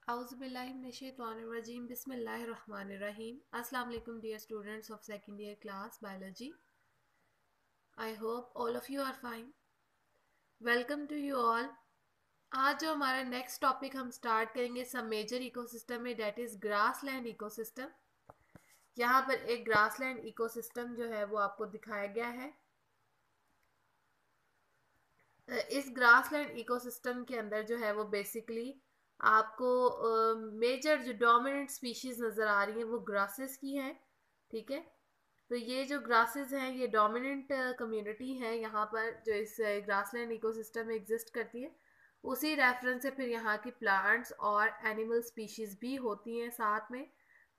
Auzubillahiminash-shaytanir-rajim. Bismillahir-rahmanir-rahim. Assalamu alaikum dear students of second year class biology. I hope all of you are fine. Welcome to you all. आज जो हमारा next topic हम start करेंगे सब major ecosystem में, date is grassland ecosystem. यहाँ पर एक ग्रासलैंड इकोसिस्टम जो है वो आपको दिखाया गया है। इस ग्रासलैंड इकोसिस्टम के अंदर जो है वो बेसिकली आपको मेजर जो डोमिनेंट स्पीशीज नज़र आ रही हैं वो ग्रासेस की हैं, ठीक है। तो ये जो ग्रासेस हैं ये डोमिनेंट कम्युनिटी है यहाँ पर जो इस ग्रासलैंड इकोसिस्टम में एग्जिस्ट करती है। उसी रेफरेंस से फिर यहाँ की प्लांट्स और एनिमल स्पीशीज भी होती हैं साथ में।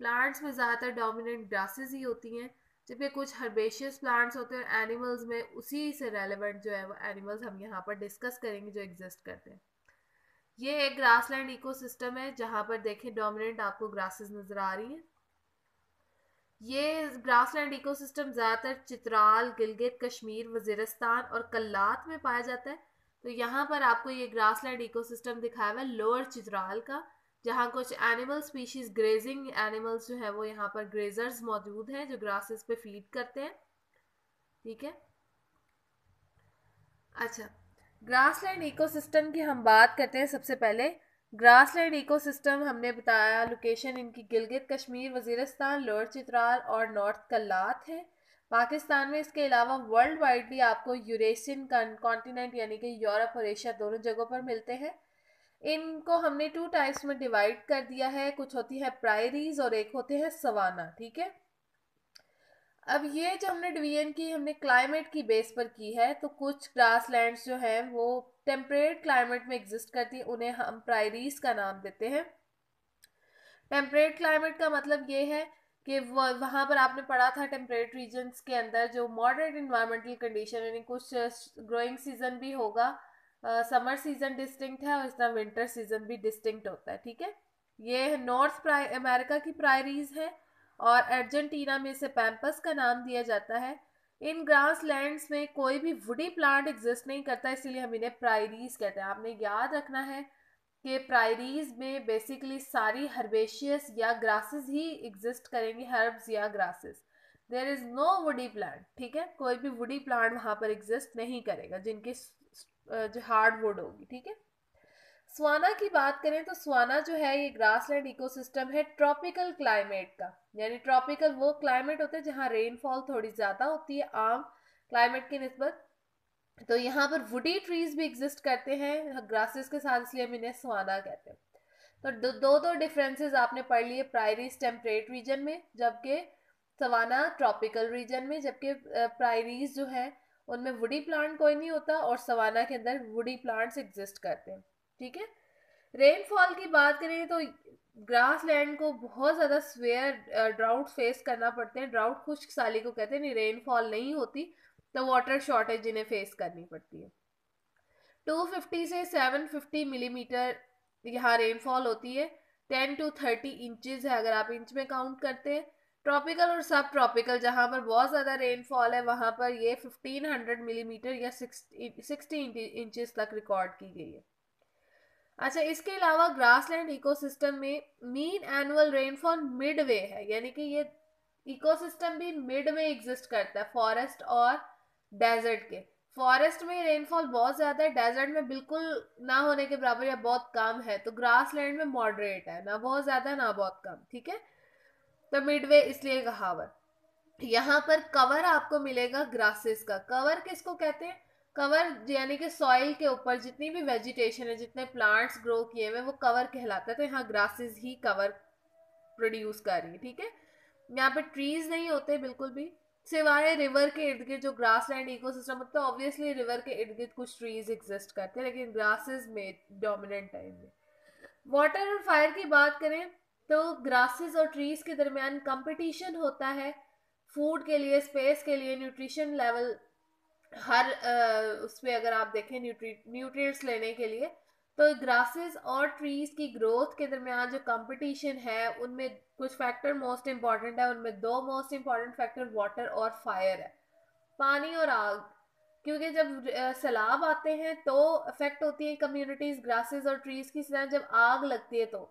प्लांट्स में ज़्यादातर डोमिनेंट ग्रासेस ही होती हैं, जबकि कुछ हर्बेशियस प्लांट्स होते हैं। एनिमल्स में उसी से रेलेवेंट जो है वो एनिमल्स हम यहाँ पर डिस्कस करेंगे जो एग्जिस्ट करते हैं। ये एक ग्रासलैंड इकोसिस्टम है जहाँ पर देखें डोमिनेंट आपको ग्रासेस नज़र आ रही हैं। ये ग्रासलैंड इकोसिस्टम ज़्यादातर चित्राल, गिलगित, कश्मीर, वजीरिस्तान और कल्लात में पाया जाता है। तो यहाँ पर आपको ये ग्रासलैंड इकोसिस्टम दिखाया हुआ है लोअर चित्राल का, जहाँ कुछ एनिमल स्पीशीज ग्रेजिंग एनिमल्स जो है वो यहाँ पर ग्रेजर्स मौजूद हैं जो ग्रासेस पे फीड करते हैं, ठीक है। अच्छा, ग्रासलैंड इकोसिस्टम की हम बात करते हैं। सबसे पहले ग्रासलैंड इकोसिस्टम हमने बताया लोकेशन इनकी गिलगित, कश्मीर, वजीरिस्तान, लोअर चित्राल और नॉर्थ कल्लात है पाकिस्तान में। इसके अलावा वर्ल्ड वाइडली आपको यूरेशियन कॉन्टिनेंट यानी कि यूरोप और एशिया दोनों जगहों पर मिलते हैं। इनको हमने टू टाइप्स में डिवाइड कर दिया है, कुछ होती है प्रायरीज और एक होते हैं सवाना, ठीक है। अब ये जो हमने डिवीजन की हमने क्लाइमेट की बेस पर की है। तो कुछ ग्रासलैंड्स जो हैं वो टेम्परेट क्लाइमेट में एग्जिस्ट करती हैं, उन्हें हम प्रायरीज का नाम देते हैं। टेम्परेट क्लाइमेट का मतलब ये है कि वहाँ पर आपने पढ़ा था टेम्परेट रीजन्स के अंदर जो मॉडरेट इन्वायरमेंटल कंडीशन यानी कुछ ग्रोइंग सीजन भी होगा, समर सीजन डिस्टिंक्ट है और इस तरह विंटर सीजन भी डिस्टिंक्ट होता है, ठीक है। ये नॉर्थ अमेरिका की प्रायरीज है और अर्जेंटीना में इसे पैम्पस का नाम दिया जाता है। इन ग्रास लैंड्स में कोई भी वुडी प्लांट एग्जिस्ट नहीं करता, इसीलिए हम इन्हें प्रायरीज कहते हैं। आपने याद रखना है कि प्रायरीज में बेसिकली सारी हर्बेशियस या ग्रासेस ही एग्जिस्ट करेंगी, हर्ब्स या grasses. There is no woody plant, ठीक है। कोई भी वुडी प्लांट वहां पर एग्जिस्ट नहीं करेगा जिनकी जो हार्ड वुड होगी, ठीक है। स्वाना की बात करें तो स्वाना जो है ये ग्रासलैंड इकोसिस्टम है ट्रॉपिकल क्लाइमेट का, यानी ट्रॉपिकल वो क्लाइमेट होता है जहाँ रेनफॉल थोड़ी ज़्यादा होती है आम क्लाइमेट की निस्बत। तो यहाँ पर वुडी ट्रीज भी एग्जिस्ट करते हैं ग्रासेस के साथ, इसलिए हम इन्हें स्वाना कहते हैं। तो दो डिफरेंसेस आपने पढ़ लिए, प्रायरीज टेम्परेट रीजन में जबकि सवाना ट्रॉपिकल रीजन में। जबकि प्रायरीज जो है उनमें वुडी प्लांट कोई नहीं होता और सवाना के अंदर वुडी प्लांट्स एग्जिस्ट करते हैं, ठीक है। रेनफॉल की बात करें तो ग्रास लैंड को बहुत ज़्यादा स्वेयर ड्राउट फेस करना पड़ते हैं। ड्राउट खुश्क साली को कहते हैं, नहीं रेनफॉल नहीं होती तो वाटर शॉर्टेज इन्हें फेस करनी पड़ती है। 250 से 750 मिलीमीटर यहाँ रेनफॉल होती है। 10 to 30 इंचेस है अगर आप इंच में काउंट करते हैं। ट्रॉपिकल और सब ट्रॉपिकल जहाँ पर बहुत ज़्यादा रेनफॉल है वहाँ पर ये 1500 मिलीमीटर या 60 इंचेस तक रिकॉर्ड की गई है। अच्छा, इसके अलावा ग्रासलैंड इकोसिस्टम में मीन एनुअल रेनफॉल मिडवे है, यानी कि ये इकोसिस्टम भी मिड में एग्जिस्ट करता है फॉरेस्ट और डेजर्ट के। फॉरेस्ट में रेनफॉल बहुत ज़्यादा है, डेजर्ट में बिल्कुल ना होने के बराबर या बहुत कम है। तो ग्रासलैंड में मॉडरेट है, ना बहुत ज़्यादा ना बहुत कम, ठीक है। तो मिडवे इसलिए कहावत। यहाँ पर कवर आपको मिलेगा ग्रासेस का। कवर किसको कहते हैं? कवर यानी कि सॉइल के ऊपर जितनी भी वेजिटेशन है, जितने प्लांट्स ग्रो किए हुए वो कवर कहलाता है। तो यहाँ ग्रासेस ही कवर प्रोड्यूस कर रही है, ठीक है। यहाँ पे ट्रीज नहीं होते बिल्कुल भी, सिवाय रिवर के इर्द गिर्द जो ग्रासलैंड इकोसिस्टम होता है। ऑब्वियसली रिवर के इर्द गिर्द कुछ ट्रीज एग्जिस्ट करते हैं लेकिन ग्रासेस में डोमिनेंट है इनमें। वाटर और फायर की बात करें तो ग्रासेस और ट्रीज के दरमियान कंपटीशन होता है फूड के लिए, स्पेस के लिए, न्यूट्रिशन लेवल हर उसमें अगर आप देखें न्यूट्रिएंट्स लेने के लिए। तो ग्रासेस और ट्रीज की ग्रोथ के दरमियान जो कंपटीशन है उनमें कुछ फैक्टर मोस्ट इंपॉर्टेंट है। उनमें दो मोस्ट इंपॉर्टेंट फैक्टर वाटर और फायर है, पानी और आग। क्योंकि जब सैलाब आते हैं तो अफेक्ट होती है कम्युनिटीज ग्रासेस और ट्रीज की। जब आग लगती है तो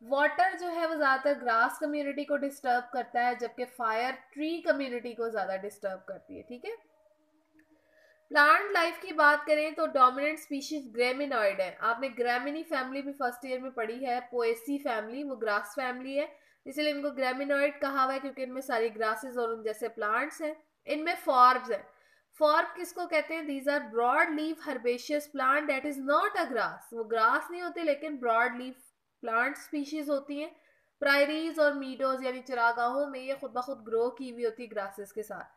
वाटर जो है वो ज़्यादातर ग्रास कम्युनिटी को डिस्टर्ब करता है, जबकि फायर ट्री कम्युनिटी को ज़्यादा डिस्टर्ब करती है। ठीक है, प्लांट लाइफ की बात करें तो डोमिनेंट स्पीशीज ग्रेमिनॉइड है। आपने ग्रेमिनी फैमिली भी फर्स्ट ईयर में पढ़ी है, पोएसी फैमिली, वो ग्रास फैमिली है, इसलिए इनको ग्रेमिनॉइड कहा हुआ है क्योंकि इनमें सारी ग्रासेस और उन जैसे प्लांट्स हैं। इनमें फॉर्ब्स है। फॉर्ब किसको कहते हैं? These are broad leaf herbaceous plant that is not a grass. वो ग्रास नहीं होते लेकिन ब्रॉड लीफ प्लांट स्पीशीज होती हैं। प्रायरीज और मीडोज यानी चरागाहों में ये खुद ब खुद ग्रो की हुई होती है ग्रासेस के साथ।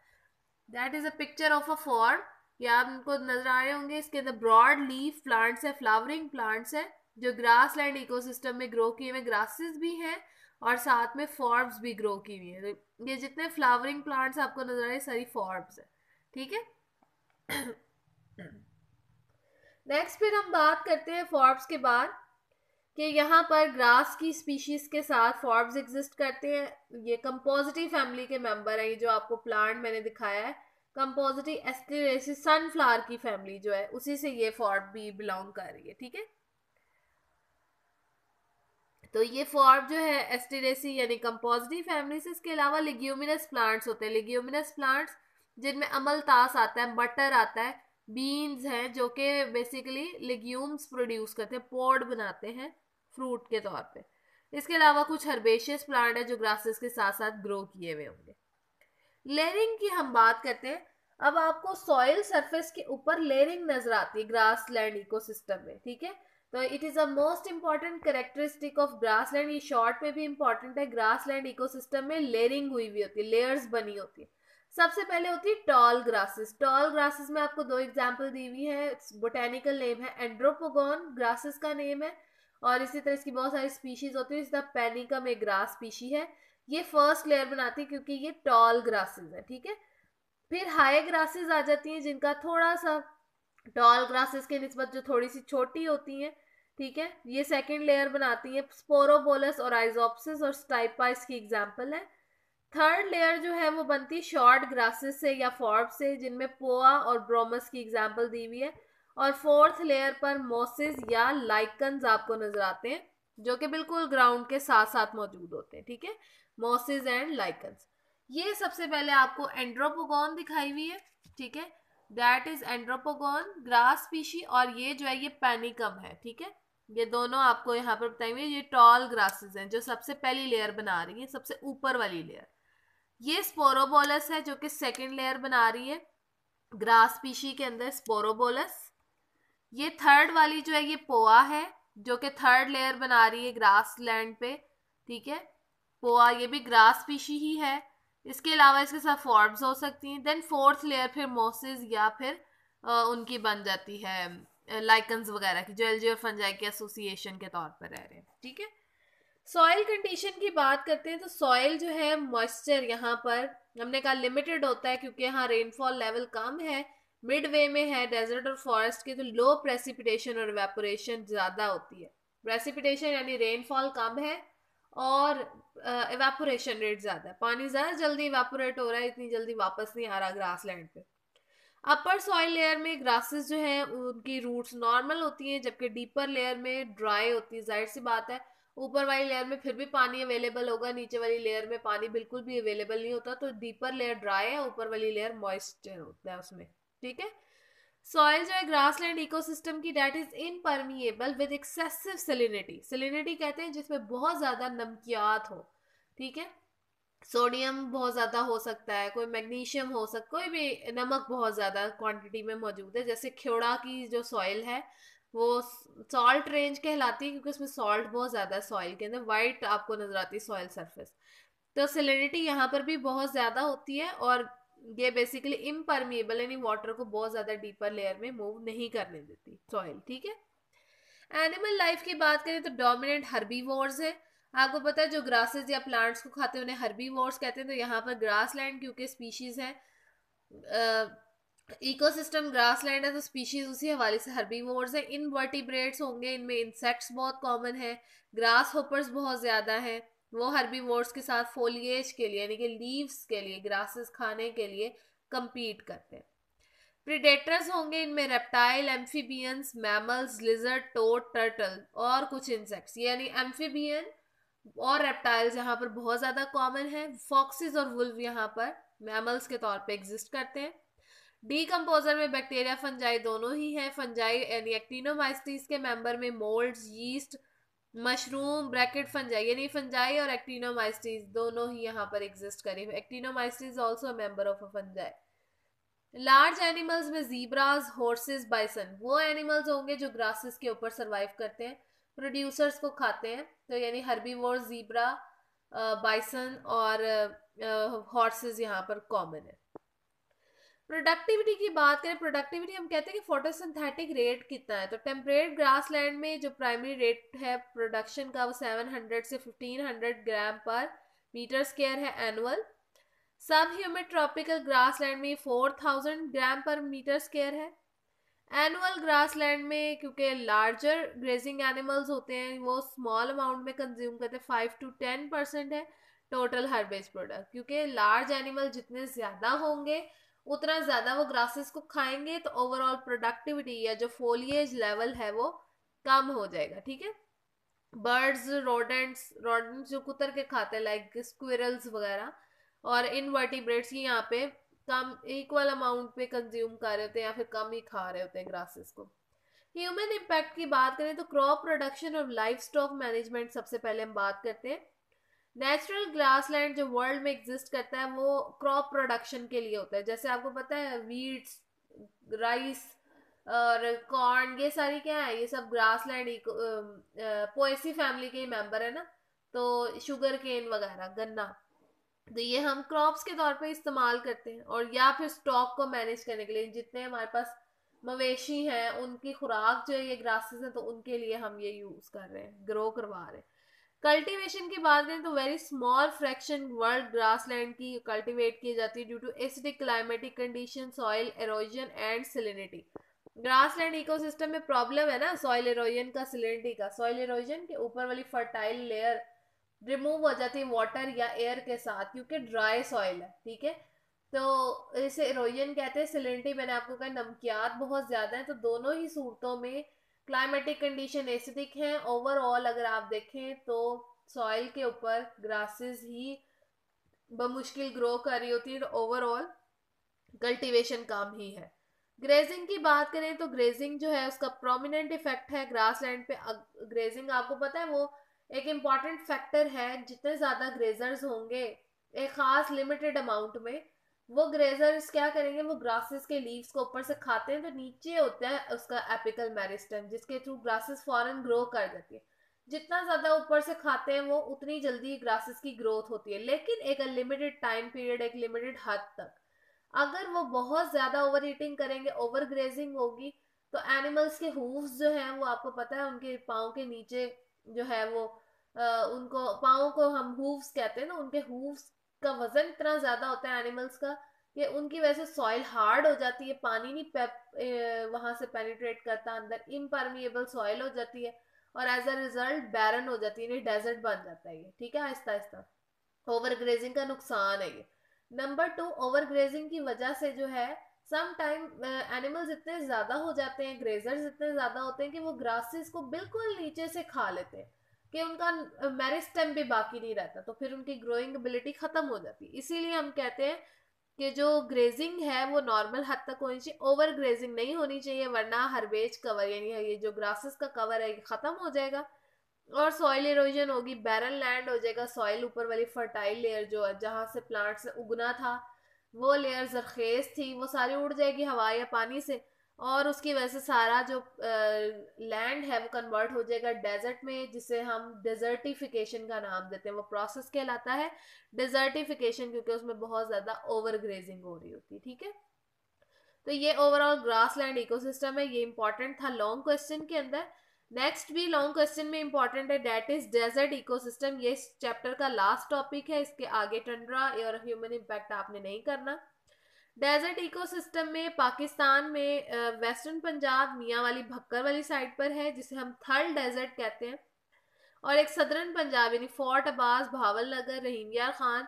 That is a picture of a form. या आपको नजर आ रहे होंगे, इसके अंदर ब्रॉड लीफ प्लांट्स है, फ्लावरिंग प्लांट्स है जो ग्रास लैंड इकोसिस्टम में ग्रो किए हुए ग्रासेस भी हैं और साथ में फॉर्ब्स भी ग्रो की हुई है। ये जितने फ्लावरिंग प्लांट्स आपको नजर आ रहे हैं सारी फॉर्ब्स है। ठीक है, नेक्स्ट फिर हम बात करते हैं फॉर्ब्स के बाद कि यहाँ पर ग्रास की स्पीशीज के साथ फॉर्ब्स एग्जिस्ट करते हैं। ये कंपोजिटी फैमिली के मेंबर है। ये जो आपको प्लांट मैंने दिखाया है कंपोजिटी एस्टेरेसी सनफ्लावर की फैमिली जो है उसी से ये फॉर्ब भी बिलोंग कर रही है। ठीक है, तो ये फॉर्ब जो है एस्टेरेसी यानी कंपोजिटी फैमिली से। इसके अलावा लिग्यूमिनस प्लांट्स होते हैं। लिग्यूमिनस प्लांट्स जिनमें अमलतास आता है, मटर आता है, बीन्स हैं जो कि बेसिकली लिग्यूम्स प्रोड्यूस करते हैं, पॉड बनाते हैं फ्रूट के तौर पे। इसके अलावा कुछ हर्बेशियस प्लांट है जो ग्रासेस के साथ साथ ग्रो किए हुए होंगे। लेयरिंग की हम बात करते हैं। अब आपको सॉइल सरफेस के ऊपर लेयरिंग नजर आती है ग्रास लैंड इकोसिस्टम में। ठीक है, तो it is a most important characteristic of grass land. ये शॉर्ट में भी इंपॉर्टेंट है। ग्रास लैंड इकोसिस्टम में लेयरिंग हुई हुई होती है, लेयर्स बनी होती है। सबसे पहले होती है टॉल ग्रासेस। टॉल ग्रासेस में आपको दो एग्जाम्पल दी हुई है। बोटेनिकल नेम है एंड्रोपोगोन, ग्रासेस का नेम है, और इसी तरह इसकी बहुत सारी स्पीशीज होती है। इसका पेनिकम एक ग्रास स्पीशी है। ये फर्स्ट लेयर बनाती है क्योंकि ये टॉल ग्रासेस है। ठीक है, फिर हाई ग्रासेस आ जाती हैं जिनका थोड़ा सा टॉल ग्रासेस के निस्बत जो थोड़ी सी छोटी होती हैं। ठीक है, ये सेकंड लेयर बनाती हैं। स्पोरोबोलस और आइजोप्सिस और स्टाइपा इसकी एग्जांपल है। थर्ड लेयर जो है वो बनती है शॉर्ट ग्रासेस से या फॉर्ब से, जिनमें पोआ और ब्रोमस की एग्जांपल दी हुई है। और फोर्थ लेयर पर मोसिस या लाइकन्स आपको नजर आते हैं जो कि बिल्कुल ग्राउंड के साथ साथ मौजूद होते हैं। ठीक है, मोसिस एंड लाइकन्स। ये सबसे पहले आपको एंड्रोपोगॉन दिखाई हुई है। ठीक है, दैट इज एंड्रोपोगॉन ग्रास स्पीशी, और ये जो है ये पैनिकम है। ठीक है, ये दोनों आपको यहाँ पर बताई हुई है। ये टॉल ग्रासेस हैं जो सबसे पहली लेयर बना रही है, सबसे ऊपर वाली लेयर। ये स्पोरोबोलस है जो कि सेकंड लेयर बना रही है ग्रास स्पीशी के अंदर, स्पोरोबोलस। ये थर्ड वाली जो है ये पोआ है जो कि थर्ड लेयर बना रही है ग्रास लैंड पे। ठीक है, पोआ ये भी ग्रास स्पीशी ही है। इसके अलावा इसके साथ फॉर्ब्स हो सकती हैं। देन फोर्थ लेयर फिर मोसिस या फिर उनकी बन जाती है लाइकन्स वगैरह की जो एल्गी और फंजाई के एसोसिएशन के तौर पर रह रहे हैं। ठीक है, सॉइल कंडीशन की बात करते हैं तो सॉइल जो है मॉइस्चर यहाँ पर हमने कहा लिमिटेड होता है क्योंकि यहाँ रेनफॉल लेवल कम है, मिड वे में है डेजर्ट और फॉरेस्ट के, तो लो प्रेसिपिटेशन और इवेपोरेशन ज़्यादा होती है। प्रेसिपिटेशन यानी रेनफॉल कम है और इवेपोरेशन रेट ज़्यादा है, पानी ज़्यादा जल्दी इवेपोरेट हो रहा है, इतनी जल्दी वापस नहीं आ रहा ग्रास लैंड पे। अपर सॉइल लेयर में ग्रासेस जो हैं उनकी रूट्स नॉर्मल होती हैं जबकि डीपर लेयर में ड्राई होती है। जाहिर सी बात है ऊपर वाली लेयर में फिर भी पानी अवेलेबल होगा, नीचे वाली लेयर में पानी बिल्कुल भी अवेलेबल नहीं होता, तो डीपर लेयर ड्राई है, ऊपर वाली लेयर मॉइस्चर होता है उसमें। ठीक है, सॉइल जो है ग्रासलैंड इकोसिस्टम की दैट इज इनपरमिएबल विद एक्सेसिव सलिनिटी। सलिनिटी कहते हैं जिसमें बहुत ज्यादा नमकियात हो। ठीक है, सोडियम बहुत ज़्यादा हो सकता है, कोई मैग्नीशियम हो सकता, कोई भी नमक बहुत ज़्यादा क्वांटिटी में मौजूद है। जैसे खेड़ा की जो सॉइल है वो सॉल्ट रेंज कहलाती है क्योंकि उसमें सॉल्ट बहुत ज़्यादा है सॉइल के अंदर, वाइट आपको नजर आती है सॉइल सरफेस। तो सैलिनिटी यहाँ पर भी बहुत ज़्यादा होती है और ये बेसिकली इम्परमिएबल यानी वाटर को बहुत ज़्यादा डीपर लेयर में मूव नहीं करने देती सॉइल। ठीक है, एनिमल लाइफ की बात करें तो डोमिनेंट हर्बीवोर्स है। आपको पता है जो ग्रासेस या प्लांट्स को खाते हैं उन्हें हर्बीवोर्स कहते हैं। तो यहाँ पर ग्रासलैंड क्योंकि स्पीशीज है, इकोसिस्टम ग्रासलैंड है तो स्पीशीज उसी हवाले से हर्बीवोर्स है। इनवर्टिब्रेट्स होंगे, इनमें इंसेक्ट्स बहुत कॉमन है, ग्रास होपर्स बहुत ज़्यादा है। वो हर्बीवोर्स के साथ फोलिएज के लिए यानी कि लीव्स के लिए, ग्रासेस खाने के लिए compete करते हैं। प्रीडेटर्स होंगे, इनमें reptile, amphibians, mammals, lizard, toad, turtle और कुछ इंसेक्ट्स। यानी एम्फीबियन और रेप्टाइल्स यहाँ पर बहुत ज़्यादा कॉमन है। फॉक्सिस और वुल्व यहाँ पर मैमल्स के तौर पे एग्जिस्ट करते हैं। डीकम्पोजर में बैक्टीरिया फंजाई दोनों ही हैं। फंजाई यानी एक्टिनोमाइसीट्स के मेंबर में moulds, yeast, mushroom, bracket fungi यानी फंजाई और एक्टिनोमाइसीट्स दोनों ही यहाँ पर एग्जिस्ट करें। एक्टिनोमाइसीट्स also a member of a fungi. Large animals में जीब्रास, हॉर्सेस, बाइसन वो एनिमल्स होंगे जो ग्रासेस के ऊपर सरवाइव करते हैं, प्रोड्यूसर्स को खाते हैं। तो यानी हर्बीवोर, जीब्रा, बाइसन और हॉर्सेस यहाँ पर कॉमन है। प्रोडक्टिविटी की बात करें, प्रोडक्टिविटी हम कहते हैं कि फोटोसिंथेटिक रेट कितना है। तो टेम्परेट ग्रासलैंड में जो प्राइमरी रेट है प्रोडक्शन का वो 700 से 1500 ग्राम पर मीटर स्क्वायर है एनुअल। सब ह्यूमिड ट्रॉपिकल ग्रासलैंड में 4000 ग्राम पर मीटर स्क्वायर है। एनुअल ग्रासलैंड में क्योंकि लार्जर ग्रेजिंग एनिमल्स होते हैं वो स्मॉल अमाउंट में कंज्यूम करते हैं, 5 to 10% है टोटल हर्बेज प्रोडक्ट। क्योंकि लार्ज एनिमल जितने ज़्यादा होंगे उतना ज़्यादा वो ग्रासेस को खाएंगे, तो ओवरऑल प्रोडक्टिविटी या जो फोलिएज लेवल है वो कम हो जाएगा। ठीक है। बर्ड्स, रोडेंट्स जो कुतर के खाते हैं लाइक स्क्विरल्स वगैरह और इनवर्टिब्रेट्स, ये यहाँ पे कम इक्वल अमाउंट पे कंज्यूम कर रहे होते हैं या फिर कम ही खा रहे होते हैं ग्रासेस को। ह्यूमन इम्पैक्ट की बात करें तो क्रॉप प्रोडक्शन और लाइफ स्टॉक मैनेजमेंट सबसे पहले हम बात करते हैं। नेचुरल ग्रासलैंड जो वर्ल्ड में एग्जिस्ट करता है वो क्रॉप प्रोडक्शन के लिए होता है। जैसे आपको पता है वीट्स, राइस और कॉर्न, ये सारी क्या है, ये सब ग्रासलैंड पोएसी फैमिली के मेंबर है ना। तो शुगर केन वगैरह, गन्ना, तो ये हम क्रॉप्स के तौर पे इस्तेमाल करते हैं। और या फिर स्टॉक को मैनेज करने के लिए जितने हमारे पास मवेशी हैं उनकी खुराक जो है ये ग्रासेस हैं, तो उनके लिए हम ये यूज कर रहे हैं, ग्रो करवा रहे हैं। कल्टीवेशन की बात करें तो very small fraction world grassland की कल्टीवेट की जाती है due to acidic climatic condition, soil erosion and salinity. Grassland ecosystem में प्रॉब्लम है ना सॉइल एरोजन का, सैलिनिटी का। सॉइल एरोजन के ऊपर वाली फर्टाइल लेयर रिमूव हो जाती है वाटर या एयर के साथ क्योंकि ड्राई सॉइल है। ठीक है। तो इसे एरोजन कहते हैं। सैलिनिटी मैंने आपको कहा नमकियात बहुत ज्यादा है। तो दोनों ही सूरतों में क्लाइमेटिक कंडीशन एसिडिक हैं। ओवरऑल अगर आप देखें तो सॉइल के ऊपर ग्रासेस ही बमुश्किल ग्रो कर रही होती है। तो ओवरऑल कल्टीवेशन काम ही है। ग्रेजिंग की बात करें तो ग्रेजिंग जो है उसका प्रोमिनेंट इफेक्ट है ग्रासलैंड पे। ग्रेजिंग आपको पता है वो एक इम्पॉर्टेंट फैक्टर है। जितने ज़्यादा ग्रेजर्स होंगे एक खास लिमिटेड अमाउंट में, वो ग्रेजर्स क्या करेंगे, वो ग्रासेस के लीव्स को ऊपर से खाते हैं। तो नीचे होता है उसका एपिकल मेरिस्टेम जिसके थ्रू ग्रासेस फॉरन ग्रो कर जाती है। जितना ज़्यादा ऊपर से खाते हैं वो उतनी जल्दी ग्रासेस की ग्रोथ होती है, लेकिन एक लिमिटेड टाइम पीरियड, एक लिमिटेड हद तक। अगर वो बहुत ज्यादा ओवर ईटिंग करेंगे, ओवर ग्रेजिंग होगी, तो एनिमल्स के हूव्स जो हैं वो आपको पता है उनके पाँव के नीचे जो है वो उनको पाँव को हम हूव्स कहते हैं ना, उनके हूव्स का वजन इतना ज्यादा होता है एनिमल्स का कि उनकी वजह से सॉइल हार्ड हो जाती है, पानी नहीं वहां से पेनिट्रेट करता अंदर, इम्परमिएबल सॉइल हो जाती है और एज अ रिजल्ट बैरन हो जाती है, डेजर्ट बन जाता है ये। ठीक है। आहिस्ता आहिस्ता ओवर ग्रेजिंग का नुकसान है ये। नंबर 2, ओवर ग्रेजिंग की वजह से जो है सम टाइम एनिमल्स इतने ज्यादा हो जाते हैं, ग्रेजर्स इतने ज्यादा होते हैं कि वो ग्रासेस को बिल्कुल नीचे से खा लेते हैं कि उनका मेरिस्टेम भी बाकी नहीं रहता, तो फिर उनकी ग्रोइंग एबिलिटी खत्म हो जाती है। इसीलिए हम कहते हैं कि जो ग्रेजिंग है वो नॉर्मल हद तक होनी चाहिए, ओवर ग्रेजिंग नहीं होनी चाहिए, वरना हर्बेज कवर यानी ये जो ग्रासेस का कवर है ये खत्म हो जाएगा और सॉइल इरोजन होगी, बैरन लैंड हो जाएगा। सॉइल ऊपर वाली फर्टाइल लेयर जो है जहाँ से प्लांट से उगना था वो लेयर जरखेज थी वो सारी उड़ जाएगी हवा या पानी से, और उसकी वजह से सारा जो लैंड है वो कन्वर्ट हो जाएगा डेजर्ट में, जिसे हम डेजर्टिफिकेशन का नाम देते हैं। वो प्रोसेस कहलाता है डेजर्टिफिकेशन क्योंकि उसमें बहुत ज्यादा ओवर ग्रेजिंग हो रही होती है। ठीक है। तो ये ओवरऑल ग्रासलैंड इकोसिस्टम है, ये इंपॉर्टेंट था लॉन्ग क्वेश्चन के अंदर। नेक्स्ट भी लॉन्ग क्वेश्चन में इंपॉर्टेंट है, दैट इज डेजर्ट इकोसिस्टम। ये इस चैप्टर का लास्ट टॉपिक है, इसके आगे टंड्रा और ह्यूमन इम्पैक्ट आपने नहीं करना। डेजर्ट इकोसिस्टम में पाकिस्तान में वेस्टर्न पंजाब मियाँ वाली भक्कर वाली साइड पर है जिसे हम थल डेजर्ट कहते हैं, और एक सदरन पंजाब यानी फोर्ट अब्बास, भावल नगर, रहीम यार खान,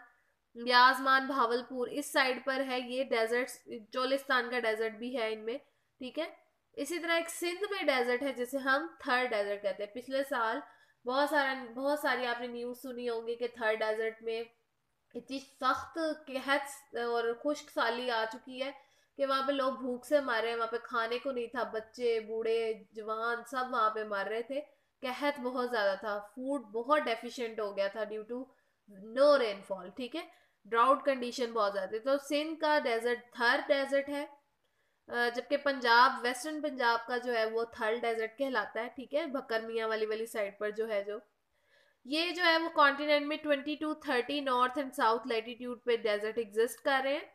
याजमान, भावलपुर इस साइड पर है। ये डेजर्ट चोलिस्तान का डेजर्ट भी है इनमें। ठीक है। इसी तरह एक सिंध में डेजर्ट है जिसे हम थर्ड डेजर्ट कहते हैं। पिछले साल बहुत सारी आपने न्यूज़ सुनी होगी कि थर डेजर्ट में इतनी सख्त कहत और खुश्क साली आ चुकी है कि वहाँ पे लोग भूख से मर रहे हैं, वहाँ पे खाने को नहीं था, बच्चे बूढ़े जवान सब वहाँ पे मर रहे थे। कहत बहुत ज़्यादा था, फूड बहुत डेफिशिएंट हो गया था ड्यू टू नो रेनफॉल, ठीक है, ड्राउट कंडीशन बहुत ज़्यादा थी। तो सिंध का डेजर्ट थर डेजर्ट है, जबकि पंजाब, वेस्टर्न पंजाब का जो है वो थल डेजर्ट कहलाता है, ठीक है, भक्कर मियाँ वाली वाली साइड पर जो है, जो ये जो है वो कॉन्टिनेंट में 20 to 30 north and south latitude पे डेजर्ट एग्जिस्ट कर रहे हैं।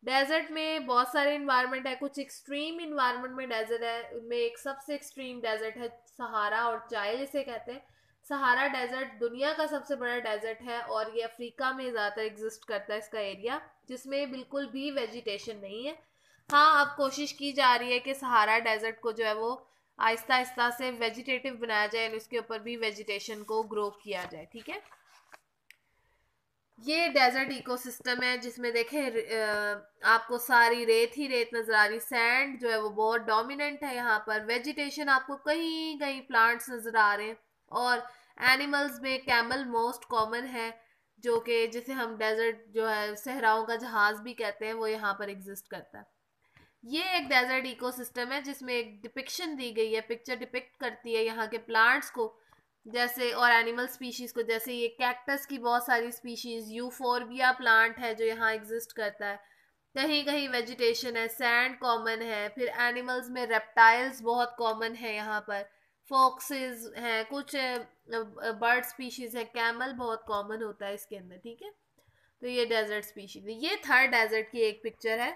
डेजर्ट में बहुत सारे इन्वायरमेंट है, कुछ एक्सट्रीम इन्वायरमेंट में डेजर्ट है, उनमें एक सबसे एक्सट्रीम डेजर्ट है सहारा और चाइल इसे कहते हैं। सहारा डेजर्ट दुनिया का सबसे बड़ा डेजर्ट है और ये अफ्रीका में ज़्यादातर एग्जिस्ट करता है इसका एरिया, जिसमें बिल्कुल भी वेजिटेशन नहीं है। हाँ, अब कोशिश की जा रही है कि सहारा डेजर्ट को जो है वो आहिस्ता आहिस्ता से वेजिटेटिव बनाया जाए और उसके ऊपर भी वेजिटेशन को ग्रो किया जाए, ठीक है। ये डेजर्ट इकोसिस्टम है जिसमें देखें आपको सारी रेत ही रेत नजर आ रही, सैंड जो है वो बहुत डोमिनेंट है यहाँ पर। वेजिटेशन आपको कहीं कहीं प्लांट्स नजर आ रहे हैं, और एनिमल्स में कैमल मोस्ट कॉमन है, जो कि जिसे हम डेजर्ट जो है सहराओं का जहाज भी कहते हैं, वो यहाँ पर एग्जिस्ट करता है। ये एक डेजर्ट इकोसिस्टम है जिसमें एक डिपिक्शन दी गई है, पिक्चर डिपिक्ट करती है यहाँ के प्लांट्स को जैसे, और एनिमल स्पीशीज को, जैसे ये कैक्टस की बहुत सारी स्पीशीज, यूफोरबिया प्लांट है जो यहाँ एग्जिस्ट करता है। कहीं कहीं वेजिटेशन है, सैंड कॉमन है, फिर एनिमल्स में रेप्टाइल्स बहुत कॉमन है यहाँ पर, फॉक्सेस हैं, कुछ बर्ड स्पीशीज है, कैमल बहुत कॉमन होता है इसके अंदर, ठीक है। तो ये डेजर्ट स्पीशीज है, ये थर्ड डेजर्ट की एक पिक्चर है,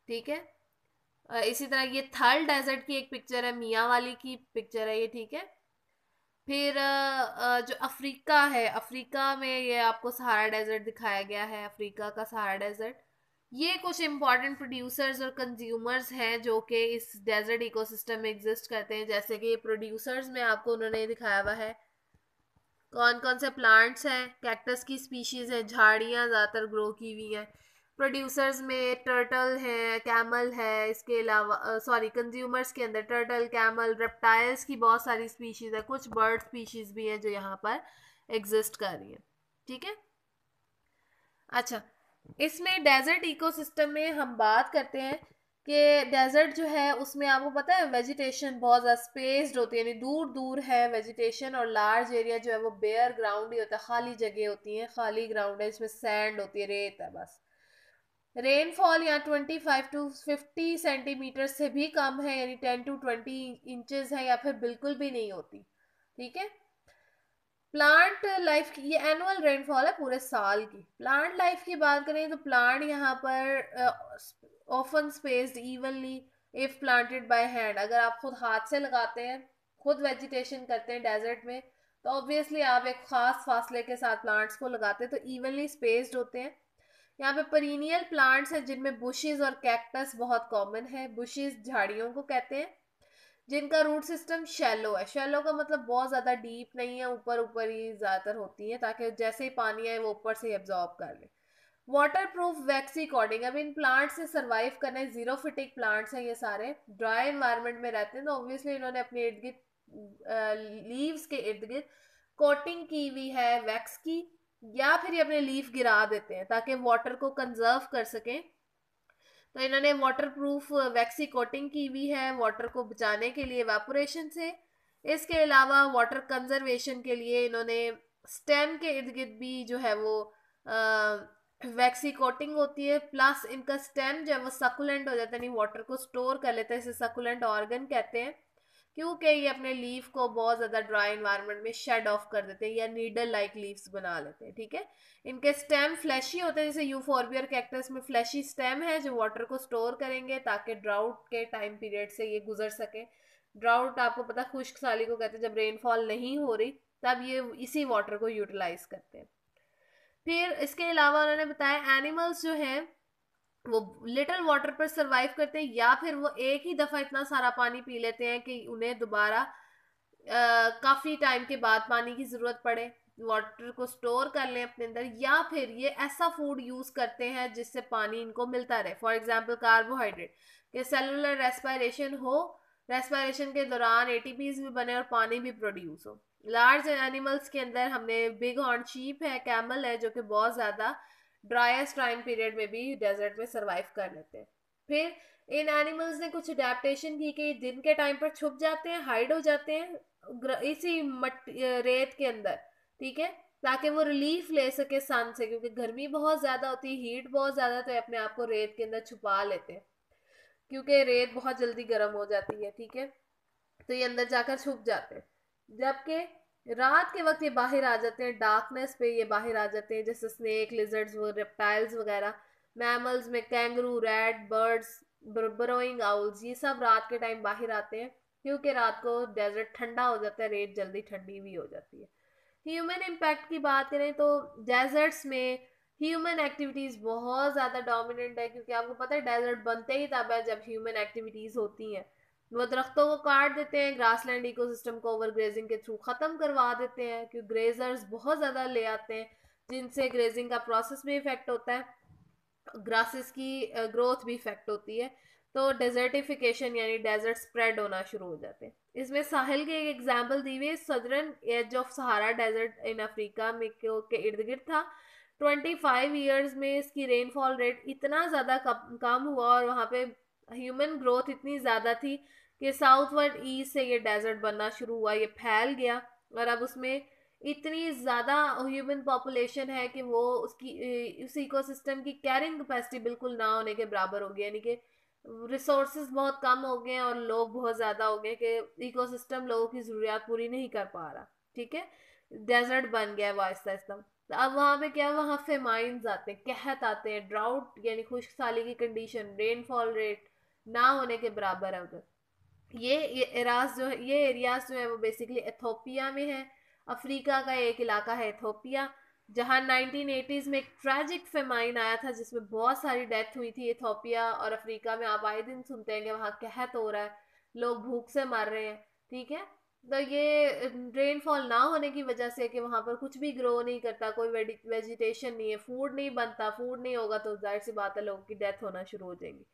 ठीक है। इसी तरह ये थल डेजर्ट की एक पिक्चर है, मियाँ वाली की पिक्चर है ये, ठीक है। फिर जो अफ्रीका है, अफ्रीका में ये आपको सहारा डेजर्ट दिखाया गया है, अफ्रीका का सहारा डेजर्ट। ये कुछ इंपॉर्टेंट प्रोड्यूसर्स और कंज्यूमर्स हैं जो कि इस डेजर्ट इकोसिस्टम में एग्जिस्ट करते हैं। जैसे कि प्रोड्यूसर्स में आपको उन्होंने दिखाया हुआ है कौन कौन से प्लांट्स हैं, कैक्टस की स्पीशीज है, झाड़ियाँ ज़्यादातर ग्रो की हुई हैं। प्रोड्यूसर्स में टर्टल है, कैमल है, इसके अलावा सॉरी कंज्यूमर्स के अंदर टर्टल, कैमल, रेप्टाइल्स की बहुत सारी स्पीशीज है, कुछ बर्ड स्पीशीज भी हैं जो यहाँ पर एग्जिस्ट कर रही हैं, ठीक है। अच्छा, इसमें डेजर्ट इकोसिस्टम में हम बात करते हैं कि डेजर्ट जो है उसमें आपको पता है वेजिटेशन बहुत ज़्यादा स्पेस्ड होती है, यानी दूर दूर है वेजिटेशन, और लार्ज एरिया जो है वो बेयर ग्राउंड ही होता है, खाली जगह होती है, खाली ग्राउंड है, इसमें सैंड होती है, रेत है बस। रेनफॉल यहाँ 25 to 50 सेंटीमीटर से भी कम है, यानी 10 to 20 इंचेस है, या फिर बिल्कुल भी नहीं होती, ठीक है। प्लांट लाइफ की ये एनुअल रेनफॉल है पूरे साल की। प्लांट लाइफ की बात करें तो प्लांट यहाँ पर often spaced evenly if planted by hand. अगर आप खुद हाथ से लगाते हैं, खुद वेजिटेशन करते हैं डेजर्ट में, तो ऑब्वियसली आप एक खास फासले के साथ प्लांट्स को लगाते हैं, तो इवनली स्पेस्ड होते हैं। यहाँ पे परीनियल प्लांट्स हैं जिनमें बुशेस और कैक्टस बहुत कॉमन है। बुशेस झाड़ियों को कहते हैं जिनका रूट सिस्टम शैलो है। शैलो का मतलब बहुत ज़्यादा डीप नहीं है, ऊपर ऊपर ही ज़्यादातर होती है ताकि जैसे ही पानी आए वो ऊपर से एब्जॉर्ब कर ले। वाटर प्रूफ वैक्सी कॉर्डिंग, अब इन प्लांट से सर्वाइव करने, जीरोफिटिक प्लांट्स हैं ये सारे, ड्राई एनवायरनमेंट में रहते हैं, तो ऑब्वियसली इन्होंने अपने इर्द गिर्द लीव्स के इर्द गिर्द कोटिंग की हुई है वैक्स की, या फिर ये अपने लीफ गिरा देते हैं ताकि वाटर को कंजर्व कर सकें। तो इन्होंने वाटर प्रूफ वैक्सी कोटिंग की हुई है वाटर को बचाने के लिए एवापोरेशन से। इसके अलावा वाटर कंजर्वेशन के लिए इन्होंने स्टेम के इर्द गिर्द भी जो है वो वैक्सी कोटिंग होती है, प्लस इनका स्टेम जो है वो सकुलेंट हो जाता है, नहीं वाटर को स्टोर कर लेता है, इसे सकुलेंट ऑर्गन कहते हैं, क्योंकि ये अपने लीफ को बहुत ज़्यादा ड्राई इन्वायरमेंट में शेड ऑफ कर देते हैं या नीडल लाइक लीव्स बना लेते हैं, ठीक है। इनके स्टेम फ्लैशी होते हैं, जैसे यूफोरबिया और कैक्टस में फ्लैशी स्टेम है जो वाटर को स्टोर करेंगे ताकि ड्राउट के टाइम पीरियड से ये गुजर सके। ड्राउट आपको पता खुश्क साली को कहते हैं, जब रेनफॉल नहीं हो रही तब ये इसी वाटर को यूटिलाइज करते हैं। फिर इसके अलावा उन्होंने बताया एनिमल्स जो हैं वो लिटिल वाटर पर सरवाइव करते हैं, या फिर वो एक ही दफ़ा इतना सारा पानी पी लेते हैं कि उन्हें दोबारा काफ़ी टाइम के बाद पानी की ज़रूरत पड़े, वाटर को स्टोर कर लें अपने अंदर, या फिर ये ऐसा फूड यूज़ करते हैं जिससे पानी इनको मिलता रहे, फॉर एग्जांपल कार्बोहाइड्रेट, कि सेलुलर रेस्पिरेशन हो, रेस्पिरेशन के दौरान एटीपीज भी बने और पानी भी प्रोड्यूस हो। लार्ज एनिमल्स के अंदर हमने बिग हॉर्न शीप है, कैमल है, जो कि बहुत ज़्यादा ड्राइएस्ट टाइम पीरियड में भी डेजर्ट में सरवाइव कर लेते हैं। फिर इन एनिमल्स ने कुछ अडेप्टेशन की कि दिन के टाइम पर छुप जाते हैं, हाइड हो जाते हैं इसी रेत के अंदर, ठीक है, ताकि वो रिलीफ ले सके सन से, क्योंकि गर्मी बहुत ज़्यादा होती है, हीट बहुत ज़्यादा, तो अपने आप को रेत के अंदर छुपा लेते हैं, क्योंकि रेत बहुत जल्दी गर्म हो जाती है, ठीक है, तो ये अंदर जाकर छुप जाते हैं। जबकि रात के वक्त ये बाहर आ जाते हैं, डार्कनेस पे ये बाहर आ जाते हैं, जैसे स्नेक, लिजर्ड्स, वो रेप्टाइल्स वगैरह। मैमल्स में kangaroo, rat, birds, burrowing owls, ये सब रात के टाइम बाहर आते हैं, क्योंकि रात को डेजर्ट ठंडा हो जाता है, रेत जल्दी ठंडी भी हो जाती है। ह्यूमन इम्पैक्ट की बात करें तो डेजर्ट्स में ह्यूमन एक्टिविटीज़ बहुत ज़्यादा डोमिनेंट है, क्योंकि आपको पता है डेजर्ट बनते ही तब है जब ह्यूमन एक्टिविटीज़ होती हैं। वो दरख्तों को काट देते हैं, ग्रासलैंड इकोसिस्टम को ओवरग्रेजिंग के थ्रू ख़त्म करवा देते हैं, क्योंकि ग्रेजर्स बहुत ज़्यादा ले आते हैं, जिनसे ग्रेजिंग का प्रोसेस भी इफेक्ट होता है, ग्रासेस की ग्रोथ भी इफेक्ट होती है, तो डेजर्टिफिकेशन यानी डेजर्ट स्प्रेड होना शुरू हो जाते हैं। इसमें साहिल के एक एग्जांपल दी हुई है, southern edge of Sahara desert in Africa में के इर्द गिर्द था। 25 ईयर्स में इसकी रेनफॉल रेट इतना ज़्यादा कम हुआ, और वहाँ पे ह्यूमन ग्रोथ इतनी ज़्यादा थी कि साउथवर्ड ईस्ट से ये डेजर्ट बनना शुरू हुआ, ये फैल गया, और अब उसमें इतनी ज़्यादा ह्यूमन पॉपुलेशन है कि वो उसकी उस इकोसिस्टम की कैरिंग कैपेसिटी बिल्कुल ना होने के बराबर हो गई, यानी कि रिसोर्सेज बहुत कम हो गए हैं और लोग बहुत ज़्यादा हो गए कि इकोसिस्टम लोगों की ज़रूरियात पूरी नहीं कर पा रहा, ठीक है, डेजर्ट बन गया है वो आहिस्ता आहिस्ता। तो अब वहाँ पे क्या, वहाँ फेमाइंस आते हैं, कहत आते हैं, ड्राउट यानी खुश्क साली की कंडीशन, रेनफॉल रेट ना होने के बराबर है उधर। ये एरियाज जो है वो बेसिकली एथोपिया में है। अफ्रीका का एक इलाका है एथोपिया, जहाँ 1980s में एक ट्रैजिक फेमाइन आया था, जिसमें बहुत सारी डेथ हुई थी। एथोपिया और अफ्रीका में आप आए दिन सुनते हैं कि वहाँ कहत हो रहा है, लोग भूख से मर रहे हैं, ठीक है। तो ये रेनफॉल ना होने की वजह से कि वहाँ पर कुछ भी ग्रो नहीं करता, कोई वेजिटेशन नहीं है, फूड नहीं बनता, फूड नहीं होगा तो जाहिर सी बात है लोगों की डेथ होना शुरू हो जाएगी।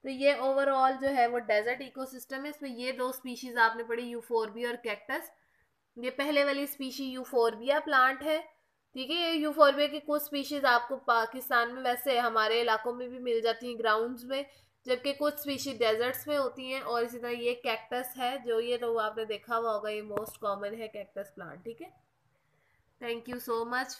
तो ये ओवरऑल जो है वो डेजर्ट इकोसिस्टम है। इसमें ये दो स्पीशीज आपने पढ़ी, यूफोरबिया और कैक्टस। ये पहले वाली स्पीशी यूफोरबिया प्लांट है, ठीक है। ये यूफोरबिया की कुछ स्पीशीज आपको पाकिस्तान में, वैसे हमारे इलाकों में भी मिल जाती हैं ग्राउंड्स में, जबकि कुछ स्पीशीज डेजर्ट्स में होती हैं। और इसी तरह ये कैक्टस है, जो ये तो आपने देखा हुआ होगा, ये मोस्ट कॉमन है कैक्टस प्लांट, ठीक है। Thank you so much.